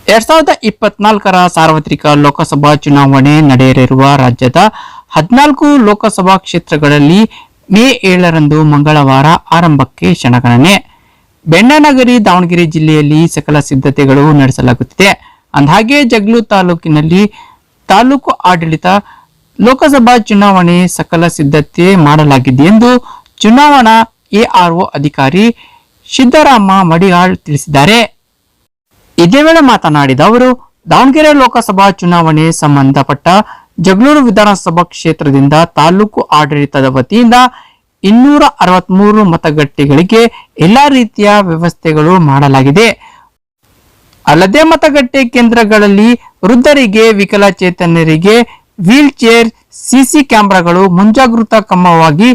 2024ರ ಸಾರ್ವತ್ರಿಕ ಲೋಕಸಭಾ ಚುನಾವಣೆ ನಡೆಯಲಿರುವ ರಾಜ್ಯದ 14 ಲೋಕಸಭಾ ಕ್ಷೇತ್ರಗಳಲ್ಲಿ ಮೇ 7ರಂದು ಮಂಗಳವಾರ ಆರಂಭಕ್ಕೆ ಕ್ಷಣಗಣನೆ. ಬೆಣ್ಣನಗರಿ ದಾವಣಗೆರೆ ಜಿಲ್ಲೆಯಲ್ಲಿ ಸಕಲ ಸಿದ್ಧತೆಗಳು ನಡೆಸಲಾಗುತ್ತಿದೆ. ಅಂದಹಾಗೆ ಜಗಳೂರು ತಾಲೂಕಿನಲ್ಲಿ ತಾಲೂಕು ಆಡಳಿತ ಲೋಕಸಭಾ ಚುನಾವಣೆ ಸಕಲ ಸಿದ್ಧತೆ ಮಾಡಲಾಗಿದೆ ಎಂದು ಚುನಾವಣಾ ಎಆರ್ಒ ಅಧಿಕಾರಿ ಸಿದ್ದರಾಮ ಮಡಿಯಾಳ್ ತಿಳಿಸಿದ್ದಾರೆ. ಇದೇ ವೇಳೆ ಮಾತನಾಡಿದ ಅವರು, ದಾವಣಗೆರೆ ಲೋಕಸಭಾ ಚುನಾವಣೆ ಸಂಬಂಧಪಟ್ಟ ಜಗಳೂರು ವಿಧಾನಸಭಾ ಕ್ಷೇತ್ರದಿಂದ ತಾಲೂಕು ಆಡಳಿತದ ವತಿಯಿಂದ 263 ಮತಗಟ್ಟೆಗಳಿಗೆ ಎಲ್ಲಾ ರೀತಿಯ ವ್ಯವಸ್ಥೆಗಳು ಮಾಡಲಾಗಿದೆ. ಅಲ್ಲದೆ ಮತಗಟ್ಟೆ ಕೇಂದ್ರಗಳಲ್ಲಿ ವೃದ್ಧರಿಗೆ, ವಿಕಲಚೇತನರಿಗೆ ವೀಲ್ ಚೇರ್, ಸಿಸಿ ಕ್ಯಾಮೆರಾಗಳು, ಮುಂಜಾಗೃತಾ ಕ್ರಮವಾಗಿ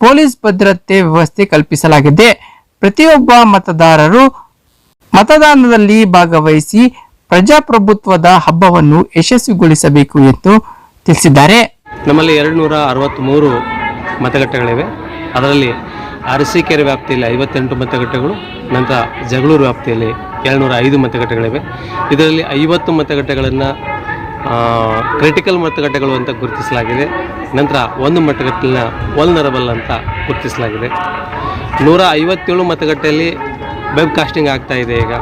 ಪೊಲೀಸ್ ಭದ್ರತೆ ವ್ಯವಸ್ಥೆ ಕಲ್ಪಿಸಲಾಗಿದೆ. ಪ್ರತಿಯೊಬ್ಬ ಮತದಾರರು ಮತದಾನದಲ್ಲಿ ಭಾಗವಹಿಸಿ ಪ್ರಜಾಪ್ರಭುತ್ವದ ಹಬ್ಬವನ್ನು ಯಶಸ್ವಿಗೊಳಿಸಬೇಕು ಎಂದು ತಿಳಿಸಿದ್ದಾರೆ. ನಮ್ಮಲ್ಲಿ 263 ಮತಗಟ್ಟೆಗಳಿವೆ. ಅದರಲ್ಲಿ ಅರಸೀಕೆರೆ ವ್ಯಾಪ್ತಿಯಲ್ಲಿ 58 ಮತಗಟ್ಟೆಗಳು, ನಂತರ ಜಗಳೂರು ವ್ಯಾಪ್ತಿಯಲ್ಲಿ 205 ಮತಗಟ್ಟೆಗಳಿವೆ. ಇದರಲ್ಲಿ 50 ಮತಗಟ್ಟೆಗಳನ್ನು ಕ್ರಿಟಿಕಲ್ ಮತಗಟ್ಟೆಗಳು ಅಂತ ಗುರುತಿಸಲಾಗಿದೆ. ನಂತರ 1 ಮತಗಟ್ಟೆನ ವಲ್ನರಬಲ್ ಅಂತ ಗುರುತಿಸಲಾಗಿದೆ. 157 ಮತಗಟ್ಟೆಯಲ್ಲಿ ವೆಬ್ ಕಾಸ್ಟಿಂಗ್ ಆಗ್ತಾ ಇದೆ. ಈಗ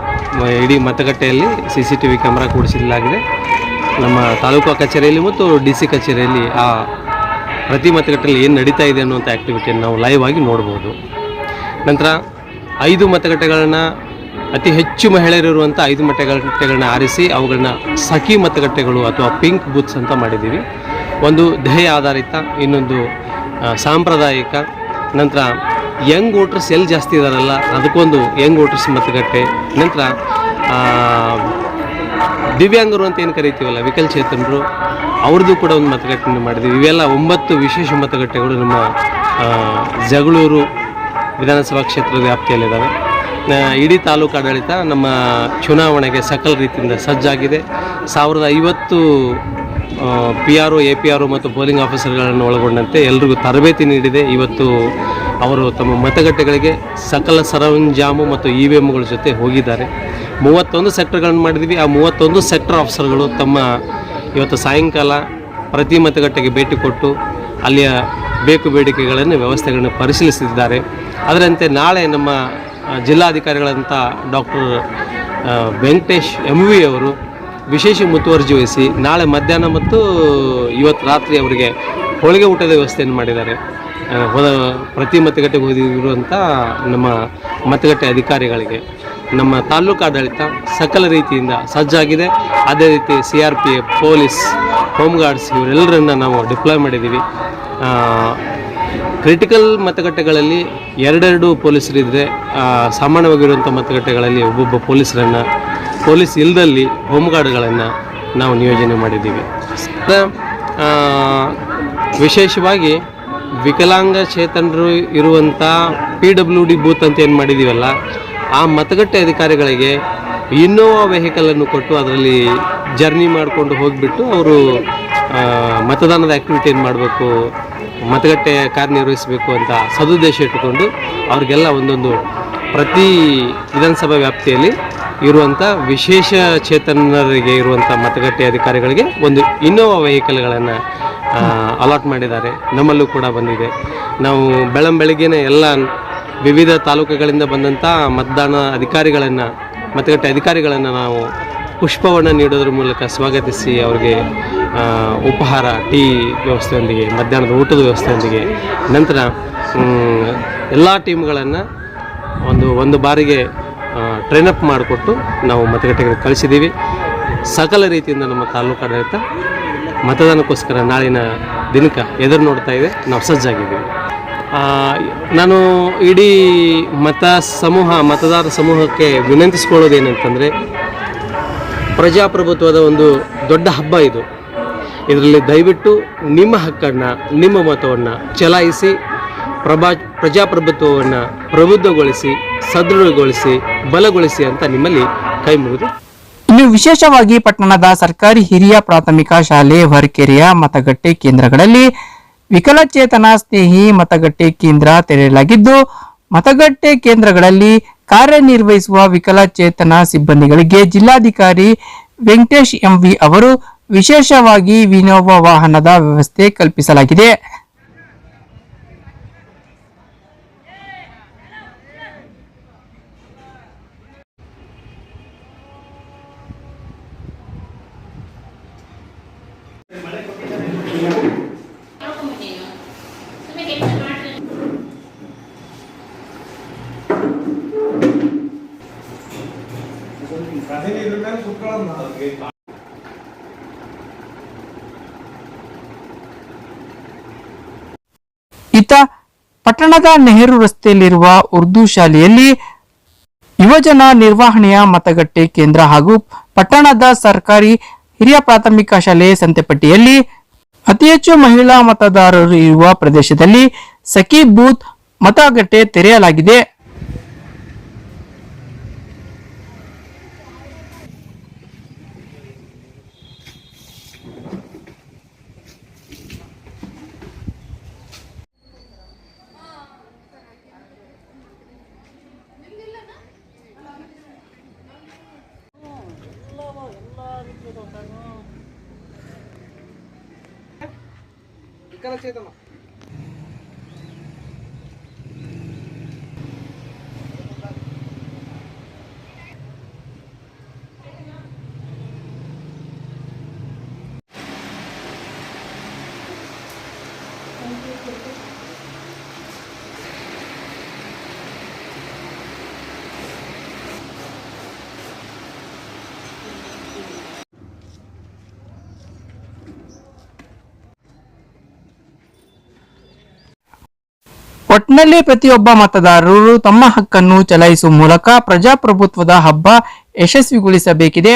ಇಡೀ ಮತಗಟ್ಟೆಯಲ್ಲಿ CCTV ಕ್ಯಾಮ್ರಾ ಕೂಡಿಸಲಾಗಿದೆ. ನಮ್ಮ ತಾಲೂಕು ಕಚೇರಿಯಲ್ಲಿ ಮತ್ತು DC ಕಚೇರಿಯಲ್ಲಿ ಆ ಪ್ರತಿ ಮತಗಟ್ಟೆಯಲ್ಲಿ ಏನು ನಡೀತಾ ಇದೆ ಅನ್ನುವಂಥ ಆ್ಯಕ್ಟಿವಿಟಿಯನ್ನು ನಾವು ಲೈವ್ ಆಗಿ ನೋಡ್ಬೋದು. ನಂತರ 5 ಮತಗಟ್ಟೆಗಳನ್ನು ಅತಿ ಹೆಚ್ಚು ಮಹಿಳೆಯರಿರುವಂಥ 5 ಮತಗಟ್ಟೆಗಳನ್ನ ಆರಿಸಿ ಅವುಗಳನ್ನ ಸಖಿ ಮತಗಟ್ಟೆಗಳು ಅಥವಾ ಪಿಂಕ್ ಬೂತ್ಸ್ ಅಂತ ಮಾಡಿದ್ದೀವಿ. ಒಂದು ಧ್ಯೇಯ ಆಧಾರಿತ, ಇನ್ನೊಂದು ಸಾಂಪ್ರದಾಯಿಕ. ನಂತರ ಯಂಗ್ ವೋಟರ್ಸ್ ಎಲ್ಲಿ ಜಾಸ್ತಿ ಇದ್ದಾರಲ್ಲ ಅದಕ್ಕೊಂದು ಯಂಗ್ ವೋಟರ್ಸ್ ಮತಗಟ್ಟೆ. ನಂತರ ದಿವ್ಯಾಂಗರು ಅಂತ ಏನು ಕರಿತೀವಲ್ಲ, ವಿಕಲಚೇತನರು, ಅವ್ರದ್ದು ಕೂಡ ಒಂದು ಮತಗಟ್ಟೆ ಮಾಡಿದ್ದೀವಿ. ಇವೆಲ್ಲ 9 ವಿಶೇಷ ಮತಗಟ್ಟೆಗಳು ನಮ್ಮ ಜಗಳೂರು ವಿಧಾನಸಭಾ ಕ್ಷೇತ್ರದ ವ್ಯಾಪ್ತಿಯಲ್ಲಿದ್ದಾವೆ. ಇಡೀ ತಾಲೂಕು ಆಡಳಿತ ನಮ್ಮ ಚುನಾವಣೆಗೆ ಸಕಲ ರೀತಿಯಿಂದ ಸಜ್ಜಾಗಿದೆ. 1050 PRO, APRO ಮತ್ತು ಪೋಲಿಂಗ್ ಆಫೀಸರ್ಗಳನ್ನು ಒಳಗೊಂಡಂತೆ ಎಲ್ರಿಗೂ ತರಬೇತಿ ನೀಡಿದೆ. ಇವತ್ತು ಅವರು ತಮ್ಮ ಮತಗಟ್ಟೆಗಳಿಗೆ ಸಕಲ ಸರಂಜಾಮು ಮತ್ತು EVMಗಳ ಜೊತೆ ಹೋಗಿದ್ದಾರೆ. 31 ಸೆಕ್ಟರ್ಗಳನ್ನು ಮಾಡಿದ್ವಿ. ಆ 31 ಸೆಕ್ಟರ್ ಆಫೀಸರ್ಗಳು ತಮ್ಮ ಇವತ್ತು ಸಾಯಂಕಾಲ ಪ್ರತಿ ಮತಗಟ್ಟೆಗೆ ಭೇಟಿ ಕೊಟ್ಟು ಅಲ್ಲಿಯ ಬೇಕು ಬೇಡಿಕೆಗಳನ್ನು, ವ್ಯವಸ್ಥೆಗಳನ್ನು ಪರಿಶೀಲಿಸಿದ್ದಾರೆ. ಅದರಂತೆ ನಾಳೆ ನಮ್ಮ ಜಿಲ್ಲಾಧಿಕಾರಿಗಳಂಥ ಡಾಕ್ಟರ್ ವೆಂಕಟೇಶ್ MV ಅವರು ವಿಶೇಷ ಮುತುವರ್ಜಿ ವಹಿಸಿ ನಾಳೆ ಮಧ್ಯಾಹ್ನ ಮತ್ತು ಇವತ್ತು ರಾತ್ರಿ ಅವರಿಗೆ ಹೋಳಿಗೆ ಊಟದ ವ್ಯವಸ್ಥೆಯನ್ನು ಮಾಡಿದ್ದಾರೆ. ಪ್ರತಿ ಮತಗಟ್ಟೆಗೆ ಹೋಗಿರುವಂಥ ನಮ್ಮ ಮತಗಟ್ಟೆ ಅಧಿಕಾರಿಗಳಿಗೆ ನಮ್ಮ ತಾಲೂಕು ಆಡಳಿತ ಸಕಲ ರೀತಿಯಿಂದ ಸಜ್ಜಾಗಿದೆ. ಅದೇ ರೀತಿ CRPF, ಪೊಲೀಸ್, ಹೋಮ್ ಗಾರ್ಡ್ಸ್ ಇವರೆಲ್ಲರನ್ನು ನಾವು ಡಿಪ್ಲಾಯ್ ಮಾಡಿದ್ದೀವಿ. ಕ್ರಿಟಿಕಲ್ ಮತಗಟ್ಟೆಗಳಲ್ಲಿ 2 ಪೊಲೀಸರಿದ್ದರೆ, ಸಾಮಾನ್ಯವಾಗಿರುವಂಥ ಮತಗಟ್ಟೆಗಳಲ್ಲಿ ಒಬ್ಬೊಬ್ಬ ಪೊಲೀಸ್ ಇಲ್ಲದಲ್ಲಿ ಹೋಮ್ ಗಾರ್ಡ್ಗಳನ್ನು ನಾವು ನಿಯೋಜನೆ ಮಾಡಿದ್ದೀವಿ. ವಿಶೇಷವಾಗಿ ವಿಕಲಾಂಗಚೇತನರು ಇರುವಂಥ PWD ಬೂತ್ ಅಂತ ಏನು ಮಾಡಿದ್ದೀವಲ್ಲ, ಆ ಮತಗಟ್ಟೆ ಅಧಿಕಾರಿಗಳಿಗೆ ಇನ್ನೋವಾ ವೆಹಿಕಲನ್ನು ಕೊಟ್ಟು ಅದರಲ್ಲಿ ಜರ್ನಿ ಮಾಡಿಕೊಂಡು ಹೋಗಿಬಿಟ್ಟು ಅವರು ಮತದಾನದ ಆ್ಯಕ್ಟಿವಿಟಿಯನ್ನು ಮಾಡಬೇಕು, ಮತಗಟ್ಟೆ ಕಾರ್ಯನಿರ್ವಹಿಸಬೇಕು ಅಂತ ಸದುದ್ದೇಶ ಇಟ್ಟುಕೊಂಡು ಅವ್ರಿಗೆಲ್ಲ ಒಂದೊಂದು ಪ್ರತಿ ವಿಧಾನಸಭಾ ವ್ಯಾಪ್ತಿಯಲ್ಲಿ ಇರುವಂಥ ವಿಶೇಷ ಚೇತನರಿಗೆ ಇರುವಂಥ ಮತಗಟ್ಟೆ ಅಧಿಕಾರಿಗಳಿಗೆ ಒಂದು ಇನ್ನೋವಾ ವೆಹಿಕಲ್ಗಳನ್ನು ಅಲಾಟ್ ಮಾಡಿದ್ದಾರೆ. ನಮ್ಮಲ್ಲೂ ಕೂಡ ಬಂದಿದೆ. ನಾವು ಬೆಳಗ್ಗೆನೇ ಎಲ್ಲ ವಿವಿಧ ತಾಲೂಕುಗಳಿಂದ ಬಂದಂಥ ಮತಗಟ್ಟೆ ಅಧಿಕಾರಿಗಳನ್ನು ನಾವು ಪುಷ್ಪವನ್ನು ನೀಡೋದ್ರ ಮೂಲಕ ಸ್ವಾಗತಿಸಿ ಅವರಿಗೆ ಉಪಹಾರ, ಟೀ ವ್ಯವಸ್ಥೆಯೊಂದಿಗೆ, ಮಧ್ಯಾಹ್ನದ ಊಟದ ವ್ಯವಸ್ಥೆಯೊಂದಿಗೆ, ನಂತರ ಎಲ್ಲ ಟೀಮ್ಗಳನ್ನು ಒಂದು ಬಾರಿಗೆ ಟ್ರೈನಪ್ ಮಾಡಿಕೊಟ್ಟು ನಾವು ಮತಗಟ್ಟೆಗಳಿಗೆ ಕಳಿಸಿದ್ದೀವಿ. ಸಕಲ ರೀತಿಯಿಂದ ನಮ್ಮ ತಾಲೂಕು ಆಡಳಿತ ಮತದಾನಕ್ಕೋಸ್ಕರ ನಾಳಿನ ದಿನಕ್ಕೆ ಎದುರು ನೋಡ್ತಾ ಇದೆ. ನಾವು ಸಜ್ಜಾಗಿದ್ದೀವಿ. ನಾನು ಇಡೀ ಮತದಾರ ಸಮೂಹಕ್ಕೆ ವಿನಂತಿಸ್ಕೊಳ್ಳೋದೇನಂತಂದರೆ, ಪ್ರಜಾಪ್ರಭುತ್ವದ ಒಂದು ದೊಡ್ಡ ಹಬ್ಬ ಇದು. ಇದರಲ್ಲಿ ದಯವಿಟ್ಟು ನಿಮ್ಮ ಹಕ್ಕನ್ನು, ನಿಮ್ಮ ಮತವನ್ನು ಚಲಾಯಿಸಿ ಪ್ರಜಾಪ್ರಭುತ್ವವನ್ನು ಪ್ರಬುದ್ಧಗೊಳಿಸಿ, ಸದೃಢಗೊಳಿಸಿ, ಬಲಗೊಳಿಸಿ ಅಂತ ನಿಮ್ಮಲ್ಲಿ ಕೈ ಮುಗಿದು. ಇನ್ನು ವಿಶೇಷವಾಗಿ ಪಟ್ಟಣದ ಸರ್ಕಾರಿ ಹಿರಿಯ ಪ್ರಾಥಮಿಕ ಶಾಲೆ ಹೊರಕೆರೆಯ ಮತಗಟ್ಟೆ ಕೇಂದ್ರಗಳಲ್ಲಿ ವಿಕಲಚೇತನ ಸ್ನೇಹಿ ಮತಗಟ್ಟೆ ಕೇಂದ್ರ ತೆರೆಯಲಾಗಿದ್ದು, ಮತಗಟ್ಟೆ ಕೇಂದ್ರಗಳಲ್ಲಿ ಕಾರ್ಯನಿರ್ವಹಿಸುವ ವಿಕಲಚೇತನ ಸಿಬ್ಬಂದಿಗಳಿಗೆ ಜಿಲ್ಲಾಧಿಕಾರಿ ವೆಂಕಟೇಶ್ ಎಂವಿ ಅವರು ವಿಶೇಷವಾಗಿ ವಿನೋವ ವಾಹನದ ವ್ಯವಸ್ಥೆ ಕಲ್ಪಿಸಲಾಗಿದೆ. ಇತ್ತ ಪಟ್ಟಣದ ನೆಹರು ರಸ್ತೆಯಲ್ಲಿರುವ ಉರ್ದು ಶಾಲೆಯಲ್ಲಿ ಯುವಜನ ನಿರ್ವಹಣೆಯ ಮತಗಟ್ಟೆ ಕೇಂದ್ರ ಹಾಗೂ ಪಟ್ಟಣದ ಸರ್ಕಾರಿ ಹಿರಿಯ ಪ್ರಾಥಮಿಕ ಶಾಲೆ ಸಂತೆಪಟ್ಟಿಯಲ್ಲಿ ಅತಿ ಹೆಚ್ಚು ಮಹಿಳಾ ಮತದಾರರು ಇರುವ ಪ್ರದೇಶದಲ್ಲಿ ಸಖಿ ಬೂತ್ ಮತಗಟ್ಟೆ ತೆರೆಯಲಾಗಿದೆ. ಒಟ್ನಲ್ಲಿ ಪ್ರತಿಯೊಬ್ಬ ಮತದಾರರು ತಮ್ಮ ಹಕ್ಕನ್ನು ಚಲಾಯಿಸುವ ಮೂಲಕ ಪ್ರಜಾಪ್ರಭುತ್ವದ ಹಬ್ಬ ಯಶಸ್ವಿಗೊಳಿಸಬೇಕಿದೆ.